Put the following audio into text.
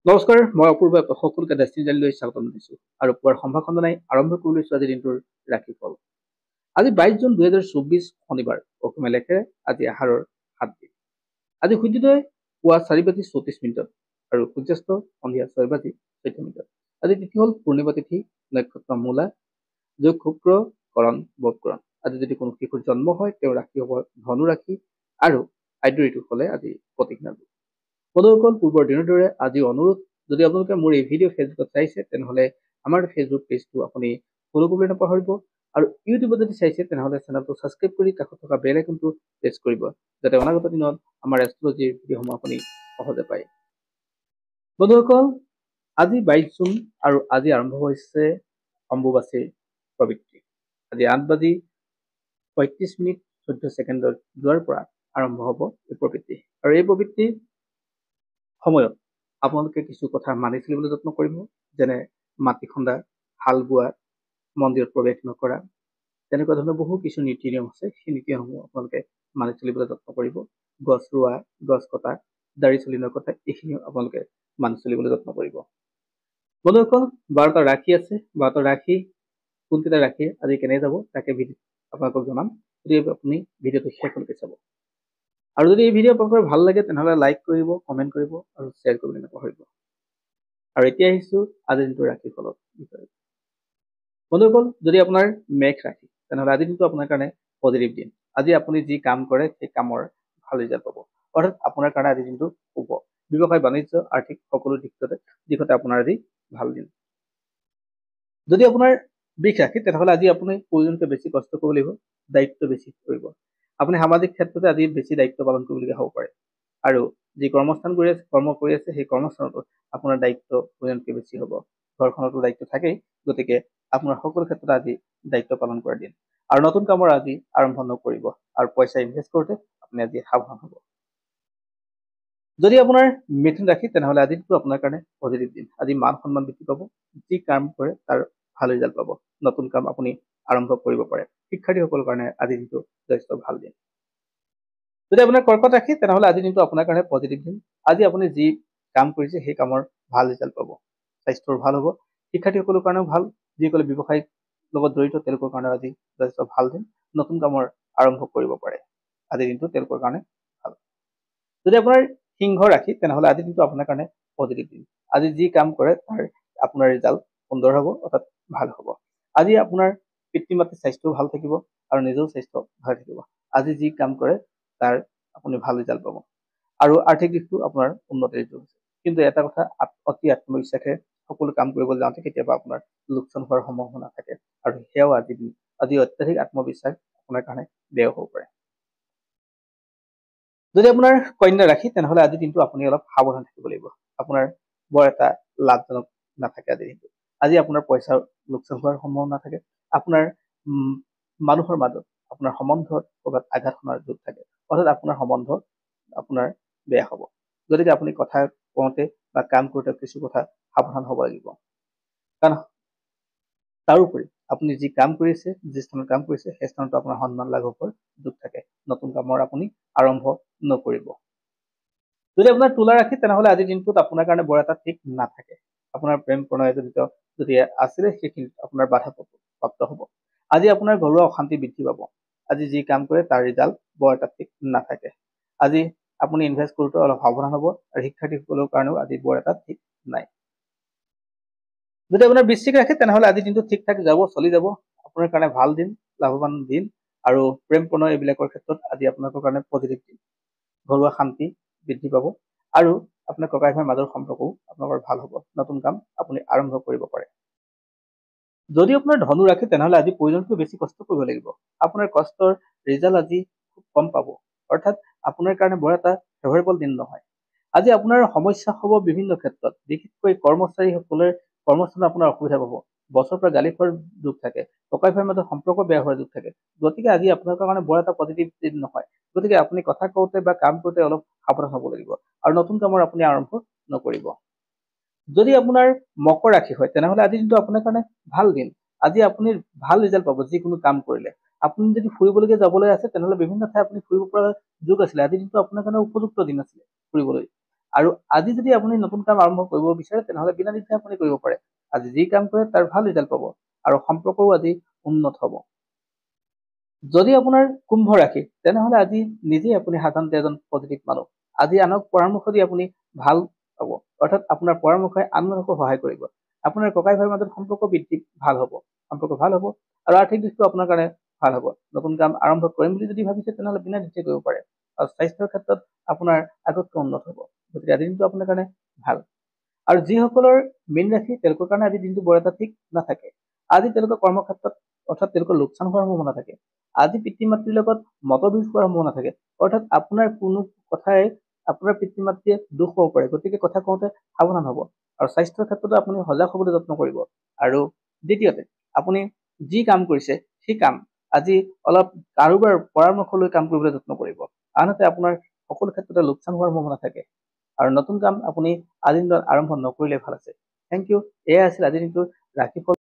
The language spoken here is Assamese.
নমস্কাৰ, মই অপূৰ্ব সকলোকে ডেষ্টিনিলৈ স্বাগতম জনাইছো আৰু পুৱাৰ সম্ভাষণ জনাই আৰম্ভ কৰি লৈছো আজিৰ দিনটোৰ ৰাশিফল। আজি 22 জুন 2024 শনিবাৰ, অসমীয়া লেখেৰে আজি আহাৰৰ 7 দিন। আজি সূৰ্যোদয় পুৱা 4:34 আৰু সূৰ্যাস্ত সন্ধিয়া 6:14। আজি তিথি হল পূৰ্ণিমা তিথি, নক্ষত্ৰ মূলা, যোগ শুক্ৰ, কৰণ বক্ৰণ। আজি যদি কোনো শিশুৰ জন্ম হয় তেওঁৰ ৰাশি হব ধনু ৰাশি আৰু আদ্য ঋতু হলে আজি প্ৰতিজ্ঞা। বন্ধুসকল, পূৰ্বৰ দিনৰ দৰে আজি অনুৰোধ, যদি আপোনালোকে মোৰ এই ভিডিঅ' ফেচবুকত চাইছে তেনেহলে আমাৰ ফেচবুক পেজটো আপুনি ফলো কৰিবলৈ নাপাহৰিব আৰু ইউটিউবত যদি চাইছে তেনেহলে চেনেলটো ছাবস্ক্ৰাইব কৰি কাষত থকা বেল আইকনটো প্ৰেছ কৰিব, যাতে অনাগত দিনত আমাৰ এষ্ট্ৰলজিৰ ভিডিঅ'সমূহ আপুনি সহজে পায়। বন্ধুসকল, আজি 22 জুন আৰু আজি আৰম্ভ হৈছে অম্বুবাচীৰ প্ৰবৃত্তি। আজি 8:35:14 যোৱাৰ পৰা আৰম্ভ হব এই প্ৰবৃত্তি আৰু এই প্ৰবৃত্তি সময়ত আপোনালোকে কিছু কথা মানি চলিবলৈ যত্ন কৰিব, যেনে মাটি খন্দা, হাল বোৱা, মন্দিৰত প্ৰৱেশ নকৰা, তেনেকুৱা ধৰণৰ বহু কিছু নীতি নিয়ম আছে। সেই নীতি নিয়মসমূহ আপোনালোকে মানি চলিবলৈ যত্ন কৰিব। গছ ৰোৱা, গছ কটা, দাড়ি চুলি নকটা, এইখিনি আপোনালোকে মানি চলিবলৈ যত্ন কৰিব। বন্ধুসকল, 12টা ৰাশি আছে। 12টা ৰাশি কোনকেইটা ৰাশি আজি কেনে যাব তাকে আপোনালোকক জনাম, যদি আপুনি ভিডিঅ'টো শেষলৈকে চাব। আৰু যদি এই ভিডিঅ' আপোনালোকৰ ভাল লাগে তেনেহলে লাইক কৰিব, কমেণ্ট কৰিব আৰু শ্বেয়াৰ কৰিবলৈ নাপাহৰিব। আৰু এতিয়া আহিছো আজিৰ দিনটোৰ ৰাশিফলৰ বিষয়ে। বন্ধুসকল, যদি আপোনাৰ মেঘ ৰাশি তেনেহলে আজিৰ দিনটো আপোনাৰ কাৰণে পজিটিভ দিন। আজি আপুনি যি কাম কৰে সেই কামৰ ভাল ৰিজাল্ট পাব, অৰ্থাৎ আপোনাৰ কাৰণে আজিৰ দিনটো শুভ। ব্যৱসায় বাণিজ্য আৰ্থিক সকলো দিশতে আপোনাৰ আজি ভাল দিন। যদি আপোনাৰ বৃষ ৰাশি তেনেহলে আজি আপুনি প্ৰয়োজনতকৈ বেছি কষ্ট কৰিব লাগিব, দায়িত্ব বেছি কৰিব। আপুনি সামাজিক ক্ষেত্ৰতে আজি বেছি দায়িত্ব পালন কৰিবলগীয়া হ'ব পাৰে আৰু যি কৰ্ম কৰি আছে সেই কৰ্মস্থানতো আপোনাৰ দায়িত্ব প্ৰয়োজনতকৈ বেছি হ'ব। ঘৰখনতো দায়িত্ব থাকেই, গতিকে আপোনাৰ সকলো ক্ষেত্ৰত আজি দায়িত্ব পালন কৰাৰ দিন। আৰু নতুন কামৰ আজি আৰম্ভ নকৰিব আৰু পইচা ইনভেষ্ট কৰোঁতে আপুনি আজি সাৱধান হ'ব। যদি আপোনাৰ মিথুন ৰাশি তেনেহলে আজিটো আপোনাৰ কাৰণে পজিটিভ দিন। আজি মান সন্মান বৃদ্ধি পাব, যি কাম কৰে তাৰ ভাল ৰিজাল্ট পাব। নতুন কাম আপুনি আৰম্ভ কৰিব পাৰে। শিক্ষাৰ্থীসকলৰ কাৰণে আজি দিনটো যথেষ্ট ভাল দিন। যদি আপোনাৰ কৰ্কট ৰাশি তেনেহলে আজি দিনটো আপোনাৰ কাৰণে পজিটিভ দিন। আজি আপুনি যি কাম কৰিছে সেই কামৰ ভাল ৰিজাল্ট পাব। স্বাস্থ্যৰ ভাল হ'ব। শিক্ষাৰ্থীসকলৰ কাৰণেও ভাল, যিসকলে ব্যৱসায়িক লগত জড়িত তেওঁলোকৰ কাৰণে আজি যথেষ্ট ভাল দিন। নতুন কামৰ আৰম্ভ কৰিব পাৰে। আজিৰ দিনটো তেওঁলোকৰ কাৰণে ভাল। যদি আপোনাৰ সিংহ ৰাশি তেনেহলে আজিৰ দিনটো আপোনাৰ কাৰণে পজিটিভ দিন। আজি যি কাম কৰে তাৰ আপোনাৰ ৰিজাল্ট সুন্দৰ হ'ব, অৰ্থাৎ ভাল হ'ব। আজি আপোনাৰ পিতৃ মাতৃৰ স্বাস্থ্যও ভাল থাকিব আৰু নিজেও স্বাস্থ্য ভাল থাকিব। আজি যি কাম কৰে তাৰ আপুনি ভাল ৰিজাল্ট পাব আৰু আৰ্থিক দিশটো আপোনাৰ উন্নতিৰ যোগ আছে। কিন্তু এটা কথা, অতি আত্মবিশ্বাসে সকলো কাম কৰিবলৈ যাওঁতে কেতিয়াবা আপোনাৰ লোকচান হোৱাৰ সম্ভাৱনা থাকে আৰু সেয়াও আজি অত্যাধিক আত্মবিশ্বাস আপোনাৰ কাৰণে বেয়া হ'ব পাৰে। যদি আপোনাৰ কন্যা ৰাশি তেনেহলে আজিৰ দিনটো আপুনি অলপ সাৱধান থাকিব লাগিব। আপোনাৰ বৰ এটা লাভজনক নাথাকে আজিৰ দিনটো। আজি আপোনাৰ পইচাৰ লোকচান হোৱাৰ সম্ভাৱনা থাকে। আপোনাৰ মানুহৰ মাজত আপোনাৰ সম্বন্ধত ক'ৰবাত আঘাত সনাৰ যোগ থাকে, অৰ্থাৎ আপোনাৰ সম্বন্ধ আপোনাৰ বেয়া হ'ব। গতিকে আপুনি কথা কওঁতে বা কাম কৰোঁতে কিছু কথা সাৱধান হ'ব লাগিব। কাৰণ তাৰোপৰি আপুনি যি কাম কৰিছে, যি স্থানত কাম কৰিছে সেই স্থানতো আপোনাৰ সন্মান লাভ হোৱাৰ যোগ থাকে। নতুন কামৰ আপুনি আৰম্ভ নকৰিব। যদি আপোনাৰ তুলা ৰাশি তেনেহলে আজিৰ দিনটোত আপোনাৰ কাৰণে বৰ এটা ঠিক নাথাকে। আপোনাৰ প্ৰেম প্ৰণয়জনিত যদি আছিলে সেইখিনি আপোনাৰ বাধাপ্ৰাপ্ত হ'ব। আজি আপোনাৰ ঘৰুৱা অশান্তি বৃদ্ধি পাব। আজি যি কাম কৰে তাৰ ৰিজাল্ট বৰ এটা ঠিক নাথাকে। আজি আপুনি ইনভেষ্ট কৰোঁতে অলপ সাৱধান হ'ব আৰু শিক্ষাৰ্থীসকলৰ কাৰণেও আজি বৰ এটা ঠিক নাই। যদি আপোনাৰ বৃশ্চিক ৰাশি তেনেহলে আজিৰ দিনটো ঠিক ঠাক যাব, চলি যাব। আপোনাৰ কাৰণে ভাল দিন, লাভৱান দিন আৰু প্ৰেম প্ৰণয় এইবিলাকৰ ক্ষেত্ৰত আজি আপোনালোকৰ কাৰণে পজিটিভ দিন। ঘৰুৱা শান্তি বৃদ্ধি পাব আৰু আপোনাৰ ককাই ভাইৰ মাজৰ সম্পৰ্কও আপোনালোকৰ ভাল হ'ব। নতুন কাম আপুনি আৰম্ভ কৰিব পাৰে। যদি আপোনাৰ ধনু ৰাশি তেনেহলে আজি প্ৰয়োজনতকৈ বেছি কষ্ট কৰিব লাগিব। আপোনাৰ কষ্টৰ ৰিজাল্ট আজি খুব কম পাব, অৰ্থাৎ আপোনাৰ কাৰণে বৰ এটা ফেভাৰেবল দিন নহয়। আজি আপোনাৰ সমস্যা হ'ব বিভিন্ন ক্ষেত্ৰত, বিশেষকৈ কৰ্মচাৰীসকলে কৰ্মস্থানত আপোনাৰ অসুবিধা পাব। বছৰৰ পৰা গালি খোৱাৰ যোগ থাকে, ককাই ভাইৰ মাজত সম্পৰ্ক বেয়া হোৱাৰ যোগ থাকে। গতিকে আজি আপোনালোকৰ কাৰণে বৰ এটা পজিটিভ দিন নহয়। গতিকে আপুনি কথা কওঁতে বা কাম কৰোঁতে অলপ সাৱধান হ'ব লাগিব আৰু নতুন কামৰ আপুনি আৰম্ভ নকৰিব। যদি আপোনাৰ মকৰ ৰাশি হয় তেনেহলে আজিৰ দিনটো আপোনাৰ কাৰণে ভাল দিন। আজি আপুনি ভাল ৰিজাল্ট পাব যিকোনো কাম কৰিলে। আপুনি যদি ফুৰিবলগীয়া যাবলৈ আছে তেনেহলে বিভিন্ন ঠাই আপুনি ফুৰিব পৰা যোগ আছিলে। আজিৰ দিনটো আপোনাৰ কাৰণে উপযুক্ত দিন আছিলে ফুৰিবলৈ। আৰু আজি যদি আপুনি নতুন কাম আৰম্ভ কৰিব বিচাৰে তেনেহ'লে বিনা দ্বিধাই আপুনি কৰিব পাৰে। আজি যি কাম কৰে তাৰ ভাল ৰিজাল্ট পাব আৰু সম্পৰ্কও আজি উন্নত হ'ব। যদি আপোনাৰ কুম্ভ ৰাশি তেনেহ'লে আজি নিজেই আপুনি সাধাৰণতে এজন পজিটিভ মানুহ। আজি আনক পৰামৰ্শ দি আপুনি ভাল হ'ব, অৰ্থাৎ আপোনাৰ পৰামৰ্শই আন মানুহকো সহায় কৰিব। আপোনাৰ ককাই ভাইৰ মাজত সম্পৰ্ক বৃদ্ধি ভাল হ'ব, আৰু আৰ্থিক দিশটো আপোনাৰ কাৰণে ভাল হ'ব। নতুন কাম আৰম্ভ কৰিম বুলি যদি ভাবিছে তেনেহ'লে বিনা দ্বিধাই কৰিব পাৰে। আৰু স্বাস্থ্যৰ ক্ষেত্ৰত আপোনাৰ আগতকৈ উন্নত হ'ব, গতিকে আজিৰ দিনটো আপোনাৰ কাৰণে ভাল। আৰু যিসকলৰ মীন ৰাশি তেওঁলোকৰ কাৰণে আজিৰ দিনটো বৰ এটা ঠিক নাথাকে। আজি তেওঁলোকৰ কৰ্মক্ষেত্ৰত অৰ্থাৎ তেওঁলোকৰ লোকচান হোৱাৰ সম্ভাৱনা থাকে। আজি পিতৃ মাতৃৰ লগত মতবিৰোধ হোৱাৰ সম্ভাৱনা থাকে, অৰ্থাৎ আপোনাৰ কোনো কথাই আপোনাৰ পিতৃ মাতৃয়ে দুখ পাব পাৰে, গতিকে কথা কওঁতে সাৱধান হ'ব। আৰু স্বাস্থ্যৰ ক্ষেত্ৰতো আপুনি সজাগ হ'বলৈ যত্ন কৰিব। আৰু দ্বিতীয়তে আপুনি যি কাম কৰিছে সেই কাম আজি অলপ কাৰোবাৰ পৰামৰ্শ লৈ কাম কৰিবলৈ যত্ন কৰিব, আনহাতে আপোনাৰ সকলো ক্ষেত্ৰতে লোকচান হোৱাৰ সম্ভাৱনা থাকে। আৰু নতুন কাম আপুনি আজিৰ দিনত আৰম্ভ নকৰিলে ভাল আছে। Thank you. এয়া আছিল আজিৰ দিনটোৰ ৰাশিফল।